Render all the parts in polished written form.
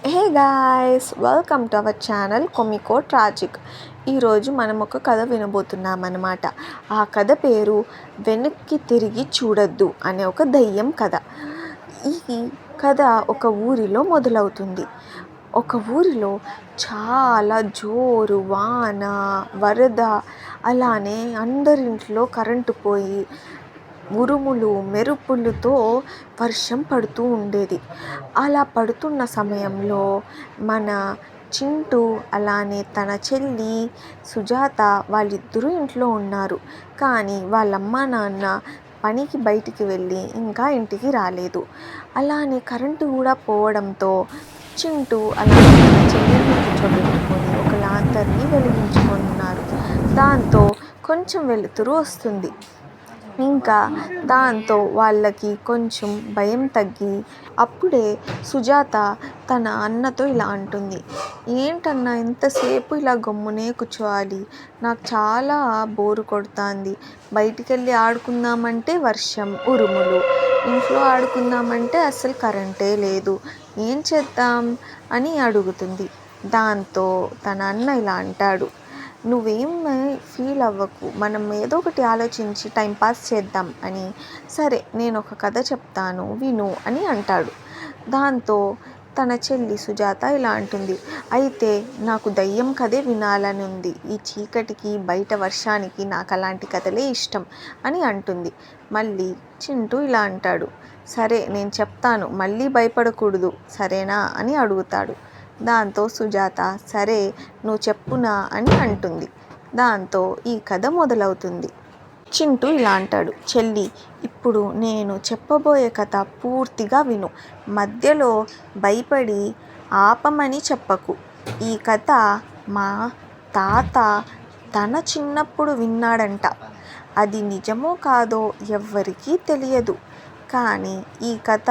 Hey guys, welcome to our channel comico tragic. ఈరోజు మనం ఒక కథ వినబోతున్నాం అన్నమాట. ఆ కథ పేరు వెనక్కి తిరిగి చూడొద్దు అనే ఒక దయ్యం కథ. ఈ కథ ఒక ఊరిలో మొదలవుతుంది. ఒక ఊరిలో చాలా జోరు వాన, వరద, అలానే అందరింట్లో కరెంటు పోయి ఉరుములు మెరుపులతో వర్షం పడుతూ ఉండేది. అలా పడుతున్న సమయంలో మన చింటూ అలానే తన చెల్లి సుజాత వాళ్ళిద్దరూ ఇంట్లో ఉన్నారు. కానీ వాళ్ళమ్మ నాన్న పనికి బయటికి వెళ్ళి ఇంకా ఇంటికి రాలేదు. అలానే కరెంటు కూడా పోవడంతో చింటూ అలానే తన చెల్లిని కూర్చోబెట్టుకొని ఒక లాంతర్ని వెలిగించుకున్నారు. దాంతో కొంచెం వెలుతురు వస్తుంది. ఇంకా దాంతో వాళ్ళకి కొంచెం భయం తగ్గి అప్పుడే సుజాత తన అన్నతో ఇలా అంటుంది, ఏంటన్నా ఎంతసేపు ఇలా గమ్మునే కూర్చోవాలి, నాకు చాలా బోరు కొడుతుంది. బయటికి వెళ్ళి ఆడుకుందామంటే వర్షం ఉరుములు, ఇంట్లో ఆడుకుందామంటే అసలు కరెంటే లేదు, ఏం చేద్దాం అని అడుగుతుంది. దాంతో తన అన్న ఇలా అంటాడు, నువ్వేం ఫీల్ అవ్వకు, మనం ఏదో ఒకటి ఆలోచించి టైంపాస్ చేద్దాం అని. సరే, నేను ఒక కథ చెప్తాను విను అని అంటాడు. దాంతో తన చెల్లి సుజాత ఇలా అంటుంది, అయితే నాకు దయ్యం కథే వినాలని ఉంది. ఈ చీకటికి బయట వర్షానికి నాకు అలాంటి కథలే ఇష్టం అని అంటుంది. మళ్ళీ చింటూ ఇలా అంటాడు, సరే నేను చెప్తాను, మళ్ళీ భయపడకూడదు సరేనా అని అడుగుతాడు. దాంతో సుజాత సరే నువ్వు చెప్పునా అని అంటుంది. దాంతో ఈ కథ మొదలవుతుంది. చింటూ ఇలా అంటాడు, చెల్లి ఇప్పుడు నేను చెప్పబోయే కథ పూర్తిగా విను, మధ్యలో భయపడి ఆపమని చెప్పకు. ఈ కథ మా తాత తన చిన్నప్పుడు విన్నాడంట. అది నిజమో కాదో ఎవ్వరికీ తెలియదు. కానీ ఈ కథ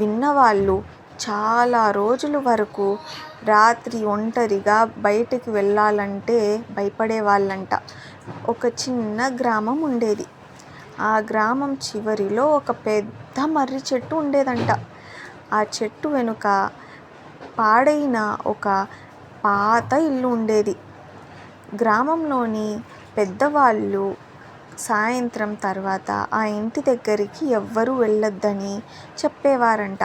విన్నవాళ్ళు చాలా రోజుల వరకు రాత్రి ఒంటరిగా బయటికి వెళ్ళాలంటే భయపడేవాళ్ళంట. ఒక చిన్న గ్రామం ఉండేది. ఆ గ్రామం చివరిలో ఒక పెద్ద మర్రి చెట్టు ఉండేదంట. ఆ చెట్టు వెనుక పాడైన ఒక పాత ఇల్లు ఉండేది. గ్రామంలోని పెద్దవాళ్ళు సాయంత్రం తర్వాత ఆ ఇంటి దగ్గరికి ఎవ్వరూ వెళ్ళొద్దని చెప్పేవారంట.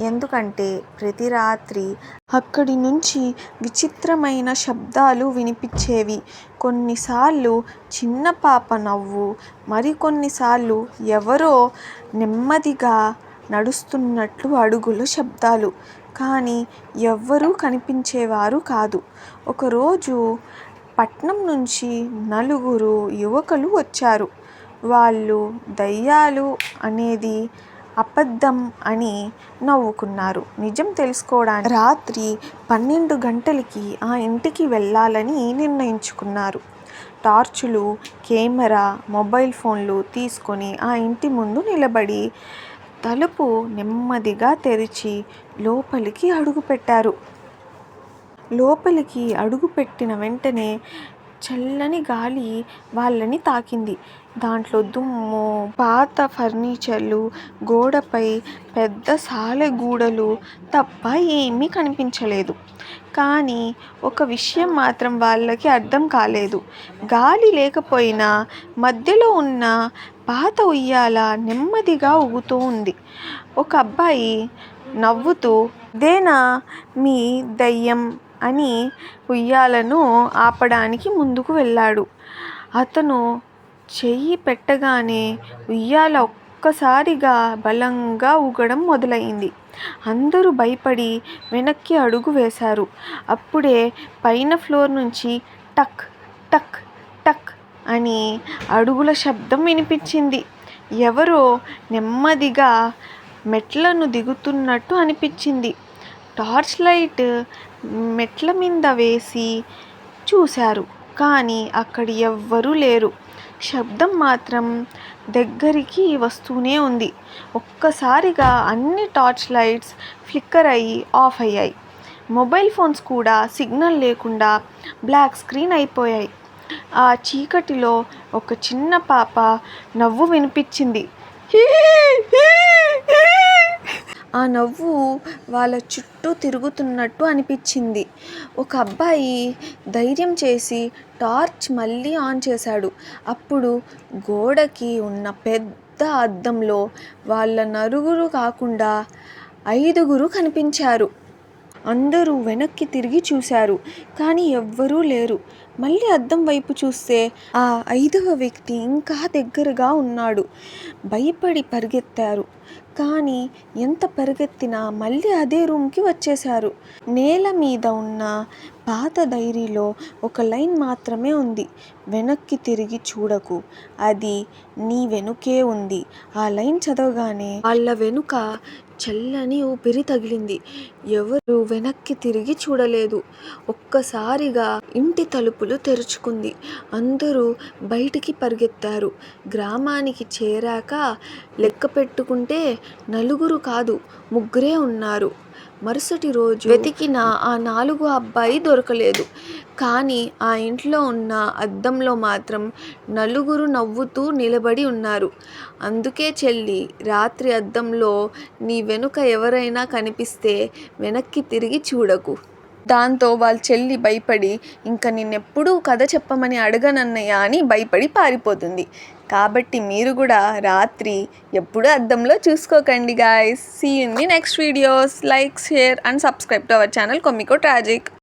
ఎందుకంటే ప్రతి రాత్రి అక్కడి నుంచి విచిత్రమైన శబ్దాలు వినిపించేవి. కొన్నిసార్లు చిన్న పాప నవ్వు, మరికొన్నిసార్లు ఎవరో నెమ్మదిగా నడుస్తున్నట్లు అడుగుల శబ్దాలు. కానీ ఎవ్వరూ కనిపించేవారు కాదు. ఒకరోజు పట్నం నుంచి నలుగురు యువకులు వచ్చారు. వాళ్ళు దయ్యాలు అనేది అబద్ధం అని నవ్వుకున్నారు. నిజం తెలుసుకోవడానికి రాత్రి 12 గంటలకి ఆ ఇంటికి వెళ్ళాలని నిర్ణయించుకున్నారు. టార్చులు, కెమెరా, మొబైల్ ఫోన్లు తీసుకొని ఆ ఇంటి ముందు నిలబడి తలుపు నెమ్మదిగా తెరిచి లోపలికి అడుగుపెట్టారు. లోపలికి అడుగుపెట్టిన వెంటనే చల్లని గాలి వాళ్ళని తాకింది. దాంట్లో దుమ్ము, పాత ఫర్నిచర్లు, గోడపై పెద్ద సాలెగూడలు తప్ప ఏమీ కనిపించలేదు. కానీ ఒక విషయం మాత్రం వాళ్ళకి అర్థం కాలేదు. గాలి లేకపోయినా మధ్యలో ఉన్న పాత ఉయ్యాల నెమ్మదిగా ఊగుతూ ఉంది. ఒక అబ్బాయి నవ్వుతూ, ఇదేనా మీ దయ్యం అని ఉయ్యాలను ఆపడానికి ముందుకు వెళ్ళాడు. అతను చెయ్యి పెట్టగానే ఉయ్యాల ఒక్కసారిగా బలంగా ఊగడం మొదలైంది. అందరూ భయపడి వెనక్కి అడుగు వేశారు. అప్పుడే పైన ఫ్లోర్ నుంచి టక్ టక్ టక్ అని అడుగుల శబ్దం వినిపించింది. ఎవరో నెమ్మదిగా మెట్లను దిగుతున్నట్టు అనిపించింది. టార్చ్ లైట్ మెట్ల మీద వేసి చూశారు. కానీ అక్కడ ఎవ్వరూ లేరు. శబ్దం మాత్రం దగ్గరికి వస్తూనే ఉంది. ఒక్కసారిగా అన్ని టార్చ్ లైట్స్ ఫ్లిక్కర్ అయ్యి ఆఫ్ అయ్యాయి. మొబైల్ ఫోన్స్ కూడా సిగ్నల్ లేకుండా బ్లాక్ స్క్రీన్ అయిపోయాయి. ఆ చీకటిలో ఒక చిన్న పాప నవ్వు వినిపించింది. ఆ నవ్వు వాళ్ళ చుట్టూ తిరుగుతున్నట్టు అనిపించింది. ఒక అబ్బాయి ధైర్యం చేసి టార్చ్ మళ్ళీ ఆన్ చేశాడు. అప్పుడు గోడకి ఉన్న పెద్ద అద్దంలో వాళ్ళ నలుగురు కాకుండా 5గురు కనిపించారు. అందరూ వెనక్కి తిరిగి చూశారు, కానీ ఎవ్వరూ లేరు. మళ్ళీ అద్దం వైపు చూస్తే ఆ 5వ వ్యక్తి ఇంకా దగ్గరగా ఉన్నాడు. భయపడి పరిగెత్తారు, కానీ ఎంత పరిగెత్తినా మళ్ళీ అదే రూమ్కి వచ్చేశారు. నేల మీద ఉన్న పాత డైరీలో ఒక లైన్ మాత్రమే ఉంది. వెనక్కి తిరిగి చూడకు, అది నీ వెనుకే ఉంది. ఆ లైన్ చదవగానే వాళ్ళ వెనుక చల్లని ఊపిరి తగిలింది. ఎవరు వెనక్కి తిరిగి చూడలేదు. ఒక్కసారిగా ఇంటి తలుపులు తెరుచుకుంది. అందరూ బయటికి పరిగెత్తారు. గ్రామానికి చేరాక లెక్క పెట్టుకుంటే 4 కాదు 3 ఉన్నారు. మరుసటి రోజు వెతికిన ఆ 4వ అబ్బాయి దొరకలేదు. కానీ ఆ ఇంట్లో ఉన్న అద్దంలో మాత్రం 4 నవ్వుతూ నిలబడి ఉన్నారు. అందుకే చెల్లి, రాత్రి అద్దంలో నీ వెనుక ఎవరైనా కనిపిస్తే వెనక్కి తిరిగి చూడకు. దాంతో వాళ్ళ చెల్లి భయపడి, ఇంక నిన్నెప్పుడూ కథ చెప్పమని అడగనన్నయ్య అని భయపడి పారిపోతుంది. కాబట్టి మీరు కూడా రాత్రి ఎప్పుడూ అద్దంలో చూసుకోకండి guys. See you in the next videos. Like, share and subscribe to our channel comico tragic.